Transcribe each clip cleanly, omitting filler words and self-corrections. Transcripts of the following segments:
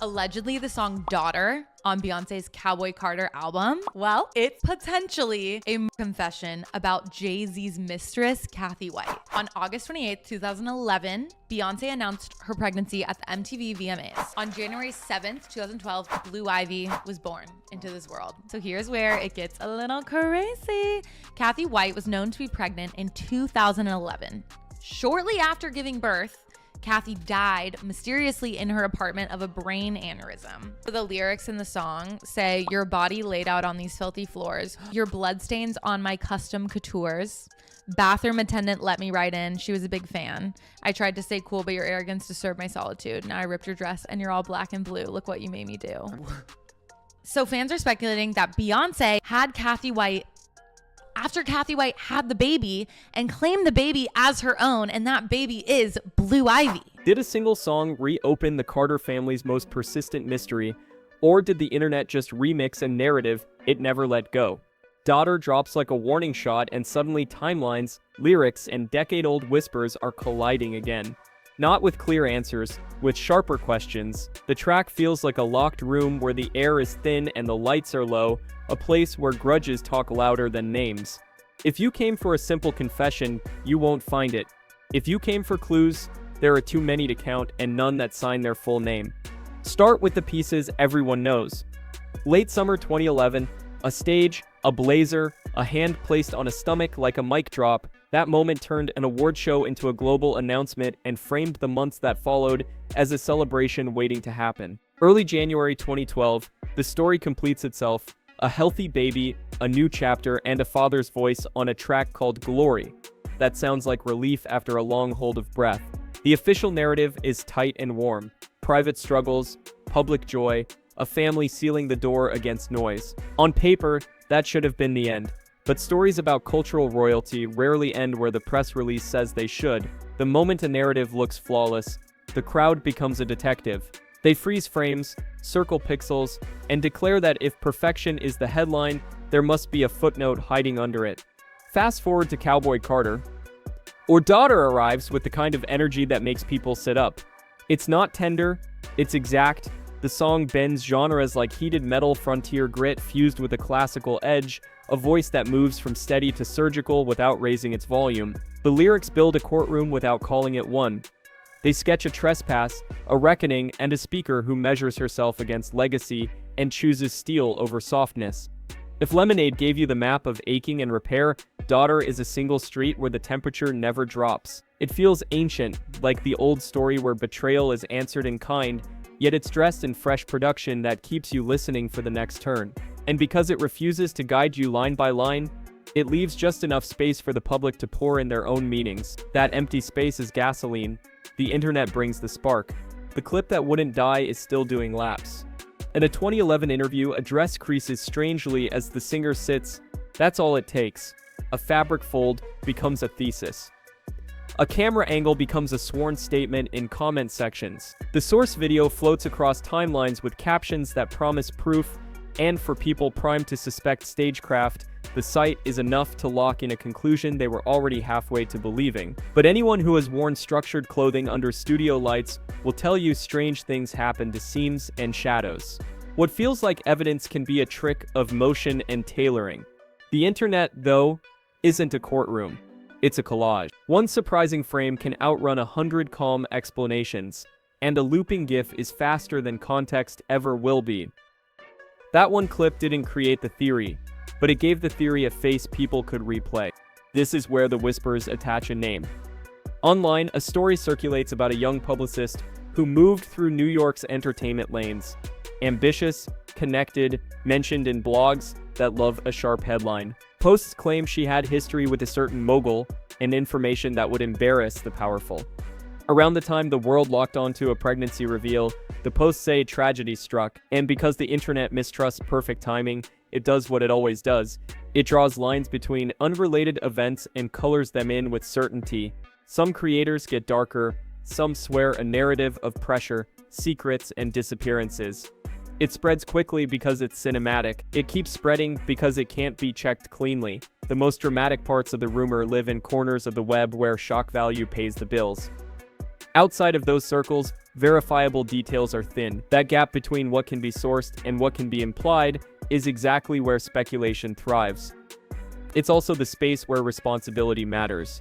Allegedly, the song Daughter on Beyonce's Cowboy Carter album, well, it's potentially a confession about Jay-Z's mistress, Cathy White. On August 28th, 2011, Beyonce announced her pregnancy at the MTV VMAs. On January 7th, 2012, Blue Ivy was born into this world. So here's where it gets a little crazy. Cathy White was known to be pregnant in 2011. Shortly after giving birth, Cathy died mysteriously in her apartment of a brain aneurysm. The lyrics in the song say, "Your body laid out on these filthy floors, your bloodstains on my custom coutures. Bathroom attendant let me right in. She was a big fan. I tried to stay cool, but your arrogance disturbed my solitude. Now I ripped your dress and you're all black and blue. Look what you made me do." So fans are speculating that Beyonce had Cathy White after Cathy White had the baby and claimed the baby as her own, and that baby is Blue Ivy. Did a single song reopen the Carter family's most persistent mystery, or did the internet just remix a narrative it never let go? Daughter drops like a warning shot, and suddenly timelines, lyrics, and decade-old whispers are colliding again. Not with clear answers, with sharper questions. The track feels like a locked room where the air is thin and the lights are low, a place where grudges talk louder than names. If you came for a simple confession, you won't find it. If you came for clues, there are too many to count and none that sign their full name. Start with the pieces everyone knows. Late summer 2011, a stage, a blazer, a hand placed on a stomach like a mic drop. That moment turned an award show into a global announcement and framed the months that followed as a celebration waiting to happen. Early January 2012, the story completes itself. A healthy baby, a new chapter, and a father's voice on a track called Glory. That sounds like relief after a long hold of breath. The official narrative is tight and warm. Private struggles, public joy, a family sealing the door against noise. On paper, that should have been the end. But stories about cultural royalty rarely end where the press release says they should. The moment a narrative looks flawless, the crowd becomes a detective. They freeze frames, circle pixels, and declare that if perfection is the headline, there must be a footnote hiding under it. Fast forward to Cowboy Carter, or Daughter arrives with the kind of energy that makes people sit up. It's not tender, it's exact. The song bends genres like heated metal frontier grit fused with a classical edge, a voice that moves from steady to surgical without raising its volume. The lyrics build a courtroom without calling it one. They sketch a trespass, a reckoning, and a speaker who measures herself against legacy and chooses steel over softness. If Lemonade gave you the map of aching and repair, Daughter is a single street where the temperature never drops. It feels ancient, like the old story where betrayal is answered in kind, yet it's dressed in fresh production that keeps you listening for the next turn. And because it refuses to guide you line by line, it leaves just enough space for the public to pour in their own meanings. That empty space is gasoline. The internet brings the spark. The clip that wouldn't die is still doing laps. In a 2011 interview, a dress creases strangely as the singer sits. That's all it takes. A fabric fold becomes a thesis. A camera angle becomes a sworn statement in comment sections. The source video floats across timelines with captions that promise proof, and for people primed to suspect stagecraft, the sight is enough to lock in a conclusion they were already halfway to believing. But anyone who has worn structured clothing under studio lights will tell you strange things happen to seams and shadows. What feels like evidence can be a trick of motion and tailoring. The internet, though, isn't a courtroom. It's a collage. One surprising frame can outrun 100 calm explanations, and a looping GIF is faster than context ever will be. That one clip didn't create the theory, but it gave the theory a face people could replay. This is where the whispers attach a name. Online, a story circulates about a young publicist who moved through New York's entertainment lanes. Ambitious, connected, mentioned in blogs that love a sharp headline. Posts claim she had history with a certain mogul and information that would embarrass the powerful. Around the time the world locked onto a pregnancy reveal, the posts say tragedy struck, and because the internet mistrusts perfect timing, it does what it always does. It draws lines between unrelated events and colors them in with certainty. Some creators get darker, some swear a narrative of pressure, secrets, and disappearances. It spreads quickly because it's cinematic. It keeps spreading because it can't be checked cleanly. The most dramatic parts of the rumor live in corners of the web where shock value pays the bills. Outside of those circles, verifiable details are thin. That gap between what can be sourced and what can be implied is exactly where speculation thrives. It's also the space where responsibility matters.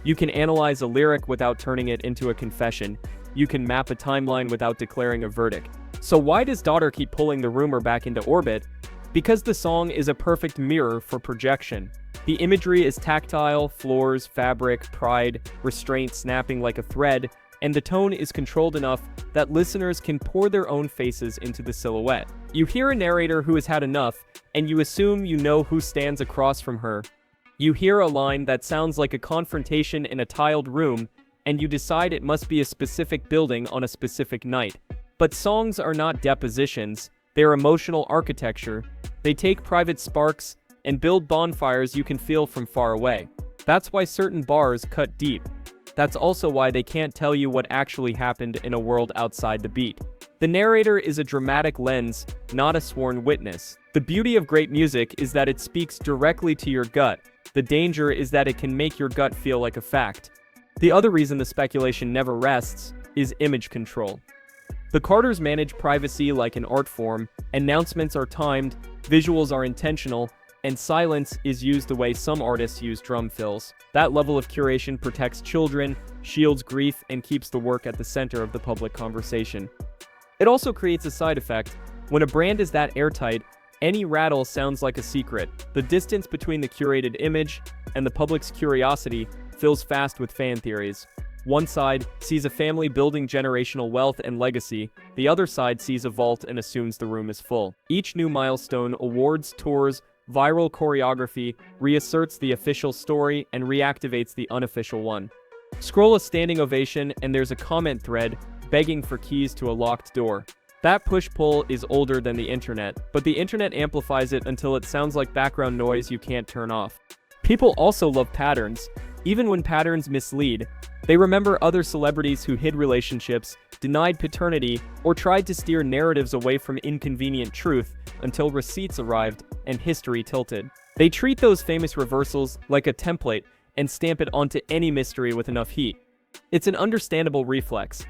You can analyze a lyric without turning it into a confession. You can map a timeline without declaring a verdict. So why does Daughter keep pulling the rumor back into orbit? Because the song is a perfect mirror for projection. The imagery is tactile, floors, fabric, pride, restraint snapping like a thread, and the tone is controlled enough that listeners can pour their own faces into the silhouette. You hear a narrator who has had enough, and you assume you know who stands across from her. You hear a line that sounds like a confrontation in a tiled room, and you decide it must be a specific building on a specific night. But songs are not depositions, they're emotional architecture. They take private sparks and build bonfires you can feel from far away. That's why certain bars cut deep. That's also why they can't tell you what actually happened in a world outside the beat. The narrator is a dramatic lens, not a sworn witness. The beauty of great music is that it speaks directly to your gut. The danger is that it can make your gut feel like a fact. The other reason the speculation never rests is image control. The Carters manage privacy like an art form, announcements are timed, visuals are intentional, and silence is used the way some artists use drum fills. That level of curation protects children, shields grief, and keeps the work at the center of the public conversation. It also creates a side effect. When a brand is that airtight, any rattle sounds like a secret. The distance between the curated image and the public's curiosity fills fast with fan theories. One side sees a family building generational wealth and legacy, the other side sees a vault and assumes the room is full. Each new milestone, awards, tours, viral choreography, reasserts the official story and reactivates the unofficial one. Scroll a standing ovation and there's a comment thread begging for keys to a locked door. That push-pull is older than the internet, but the internet amplifies it until it sounds like background noise you can't turn off. People also love patterns. Even when patterns mislead, they remember other celebrities who hid relationships, denied paternity, or tried to steer narratives away from inconvenient truth until receipts arrived and history tilted. They treat those famous reversals like a template and stamp it onto any mystery with enough heat. It's an understandable reflex.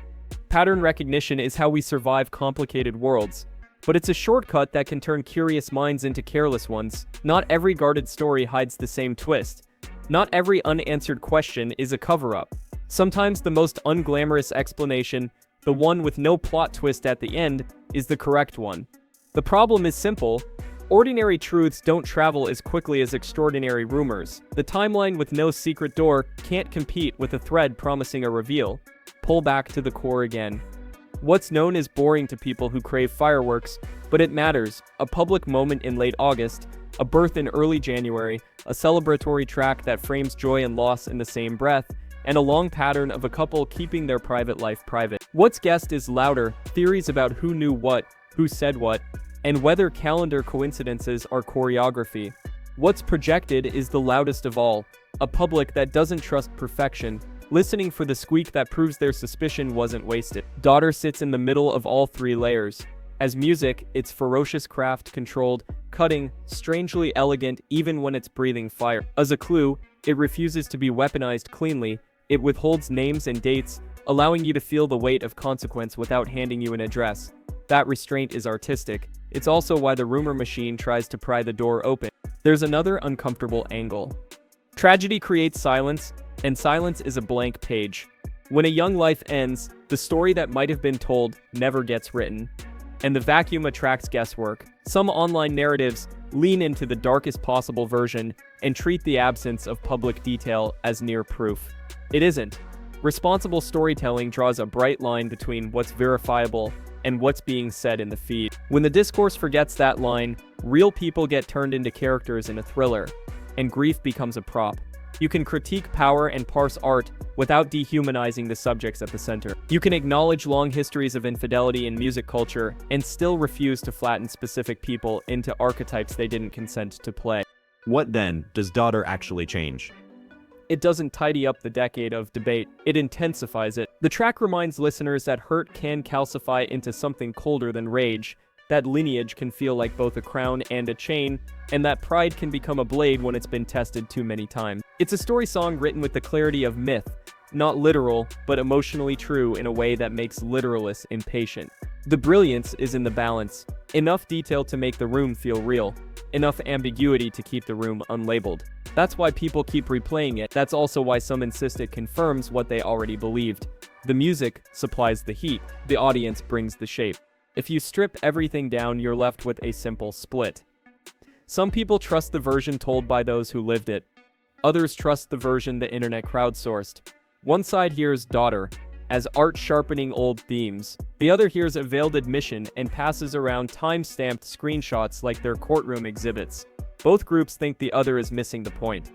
Pattern recognition is how we survive complicated worlds, but it's a shortcut that can turn curious minds into careless ones. Not every guarded story hides the same twist. Not every unanswered question is a cover-up. Sometimes the most unglamorous explanation, the one with no plot twist at the end, is the correct one. The problem is simple. Ordinary truths don't travel as quickly as extraordinary rumors. The timeline with no secret door can't compete with a thread promising a reveal. Pull back to the core again. What's known is boring to people who crave fireworks, but it matters. A public moment in late August, a birth in early January, a celebratory track that frames joy and loss in the same breath, and a long pattern of a couple keeping their private life private. What's guessed is louder, theories about who knew what, who said what, and whether calendar coincidences are choreography. What's projected is the loudest of all, a public that doesn't trust perfection, listening for the squeak that proves their suspicion wasn't wasted. Daughter sits in the middle of all three layers. As music, it's ferocious craft, controlled, cutting, strangely elegant even when it's breathing fire. As a clue, it refuses to be weaponized cleanly. It withholds names and dates, allowing you to feel the weight of consequence without handing you an address. That restraint is artistic. It's also why the rumor machine tries to pry the door open. There's another uncomfortable angle. Tragedy creates silence, and silence is a blank page. When a young life ends, the story that might have been told never gets written, and the vacuum attracts guesswork. Some online narratives lean into the darkest possible version and treat the absence of public detail as near proof. It isn't. Responsible storytelling draws a bright line between what's verifiable and what's being said in the feed. When the discourse forgets that line, real people get turned into characters in a thriller, and grief becomes a prop. You can critique power and parse art without dehumanizing the subjects at the center. You can acknowledge long histories of infidelity in music culture and still refuse to flatten specific people into archetypes they didn't consent to play. What then does Daughter actually change? It doesn't tidy up the decade of debate, it intensifies it. The track reminds listeners that hurt can calcify into something colder than rage, that lineage can feel like both a crown and a chain, and that pride can become a blade when it's been tested too many times. It's a story song written with the clarity of myth, Not literal, but emotionally true in a way that makes literalists impatient. The brilliance is in the balance. Enough detail to make the room feel real. Enough ambiguity to keep the room unlabeled. That's why people keep replaying it. That's also why some insist it confirms what they already believed. The music supplies the heat. The audience brings the shape. If you strip everything down, you're left with a simple split. Some people trust the version told by those who lived it. Others trust the version the internet crowdsourced. One side hears daughter as art sharpening old themes. The other hears a veiled admission and passes around time-stamped screenshots like they're courtroom exhibits. Both groups think the other is missing the point.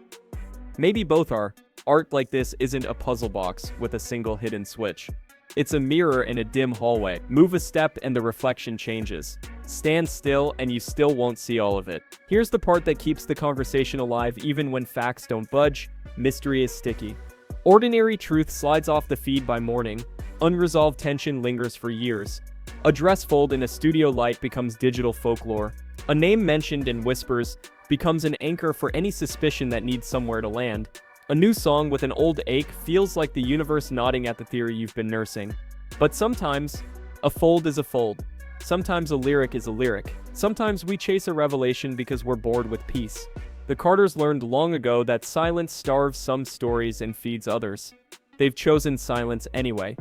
Maybe both are. Art like this isn't a puzzle box with a single hidden switch. It's a mirror in a dim hallway. Move a step and the reflection changes. Stand still and you still won't see all of it. Here's the part that keeps the conversation alive even when facts don't budge. Mystery is sticky. Ordinary truth slides off the feed by morning. Unresolved tension lingers for years. A dress fold in a studio light becomes digital folklore. A name mentioned in whispers becomes an anchor for any suspicion that needs somewhere to land. A new song with an old ache feels like the universe nodding at the theory you've been nursing. But sometimes, a fold is a fold. Sometimes a lyric is a lyric. Sometimes we chase a revelation because we're bored with peace. The Carters learned long ago that silence starves some stories and feeds others. They've chosen silence anyway.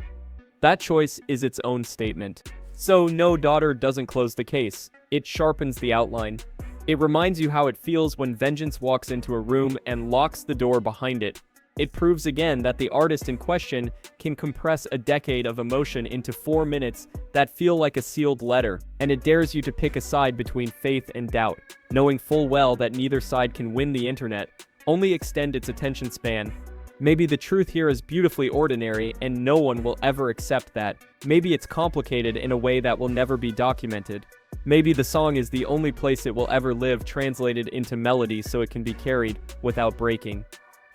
That choice is its own statement. So no, daughter doesn't close the case. It sharpens the outline. It reminds you how it feels when vengeance walks into a room and locks the door behind it. It proves again that the artist in question can compress a decade of emotion into 4 minutes that feel like a sealed letter, and it dares you to pick a side between faith and doubt, knowing full well that neither side can win the internet, only extend its attention span. Maybe the truth here is beautifully ordinary and no one will ever accept that. Maybe it's complicated in a way that will never be documented. Maybe the song is the only place it will ever live translated into melody so it can be carried without breaking.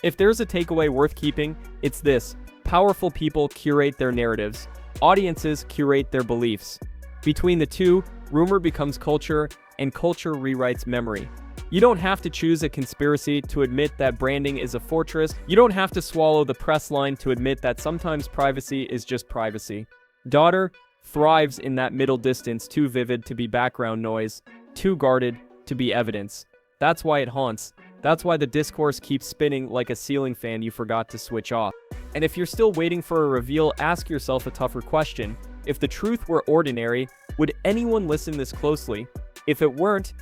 If there's a takeaway worth keeping, it's this. Powerful people curate their narratives. Audiences curate their beliefs. Between the two, rumor becomes culture, and culture rewrites memory. You don't have to choose a conspiracy to admit that branding is a fortress. You don't have to swallow the press line to admit that sometimes privacy is just privacy. Daughter thrives in that middle distance, too vivid to be background noise, too guarded to be evidence. That's why it haunts. That's why the discourse keeps spinning like a ceiling fan you forgot to switch off. And if you're still waiting for a reveal, ask yourself a tougher question. If the truth were ordinary, would anyone listen this closely? If it weren't,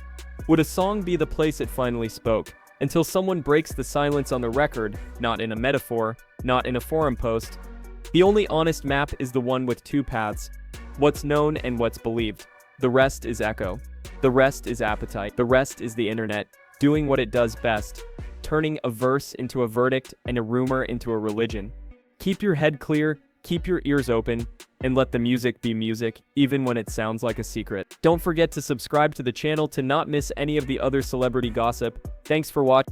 would a song be the place it finally spoke? Until someone breaks the silence on the record, not in a metaphor, not in a forum post. The only honest map is the one with two paths. What's known and what's believed. The rest is echo. The rest is appetite. The rest is the internet, doing what it does best, turning a verse into a verdict and a rumor into a religion. Keep your head clear, keep your ears open, and let the music be music, even when it sounds like a secret. Don't forget to subscribe to the channel to not miss any of the other celebrity gossip. Thanks for watching.